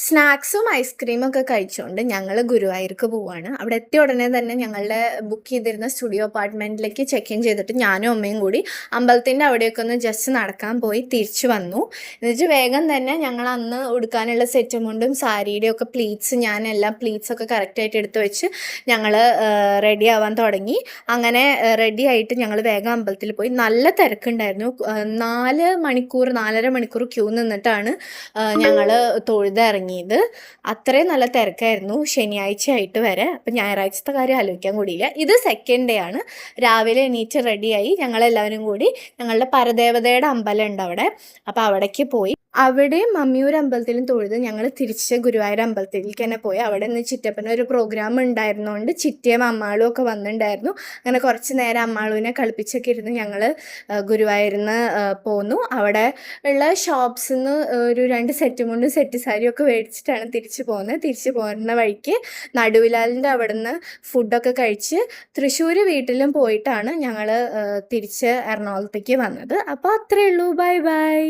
സ്നാക്സും ഐസ്ക്രീമും ഒക്കെ കഴിച്ചുകൊണ്ട് ഞങ്ങൾ ഗുരുവായൂർക്ക് പോവാണ്. അവിടെ എത്തിയ ഉടനെ തന്നെ ഞങ്ങളുടെ ബുക്ക് ചെയ്തിരുന്ന സ്റ്റുഡിയോ അപ്പാർട്ട്മെൻറ്റിലേക്ക് ചെക്ക് ഇൻ ചെയ്തിട്ട് ഞാനും അമ്മയും കൂടി അമ്പലത്തിൻ്റെ അവിടെയൊക്കെ ഒന്ന് ജസ്റ്റ് നടക്കാൻ പോയി തിരിച്ചു വന്നു. എന്നിട്ട് വേഗം തന്നെ ഞങ്ങൾ അന്ന് ഉടുക്കാനുള്ള സെറ്റും കൊണ്ടും സാരിയുടെ ഒക്കെ പ്ലീറ്റ്സ് ഞാൻ എല്ലാ പ്ലീറ്റ്സൊക്കെ കറക്റ്റായിട്ട് എടുത്ത് വെച്ച് ഞങ്ങൾ റെഡി ആവാൻ തുടങ്ങി. അങ്ങനെ റെഡി ആയിട്ട് ഞങ്ങൾ വേഗം അമ്പലത്തിൽ പോയി. നല്ല തിരക്കുണ്ടായിരുന്നു. 4 മണിക്കൂർ ക്യൂ നിന്നിട്ടാണ് ഞങ്ങൾ തൊഴുതിറങ്ങിയത്. അത്രയും നല്ല തിരക്കായിരുന്നു ശനിയാഴ്ച ആയിട്ട് വരെ. അപ്പം ഞായറാഴ്ചത്തെ കാര്യം ആലോചിക്കാൻ കൂടിയില്ല. ഇത് സെക്കൻഡ് ഡേ ആണ്. രാവിലെ എണീറ്റ് റെഡിയായി ഞങ്ങളെല്ലാവരും കൂടി ഞങ്ങളുടെ പരദേവതയുടെ അമ്പലം ഉണ്ട് അവിടെ. അപ്പോൾ അവിടേക്ക് പോയി. അവിടെയും മമ്മിയൂർ അമ്പലത്തിലും തൊഴുത് ഞങ്ങൾ തിരിച്ച് ഗുരുവായൂർ അമ്പലത്തിലേക്ക് തന്നെ പോയി. അവിടെ നിന്ന് ചിറ്റപ്പന ഒരു പ്രോഗ്രാം ഉണ്ടായിരുന്നുകൊണ്ട് ചിറ്റയും അമ്മാളും ഒക്കെ വന്നിട്ടുണ്ടായിരുന്നു. അങ്ങനെ കുറച്ച് നേരം അമ്മാളുവിനെ കളിപ്പിച്ചൊക്കെ ഇരുന്ന് ഞങ്ങൾ ഗുരുവായൂരിൽ നിന്ന് പോന്നു. അവിടെ ഉള്ള ഷോപ്സിൽ നിന്ന് ഒരു 2 സെറ്റും കൊണ്ട് സെറ്റ് സാരിയൊക്കെ മേടിച്ചിട്ടാണ് തിരിച്ച് പോകുന്നത്. തിരിച്ച് പോകുന്ന വഴിക്ക് നടുവിലാലിൻ്റെ അവിടെ നിന്ന് ഫുഡൊക്കെ കഴിച്ച് തൃശ്ശൂർ വീട്ടിലും പോയിട്ടാണ് ഞങ്ങൾ തിരിച്ച് എറണാകുളത്തേക്ക് വന്നത്. അപ്പോൾ അത്രയേ ഉള്ളൂ. Bye bye.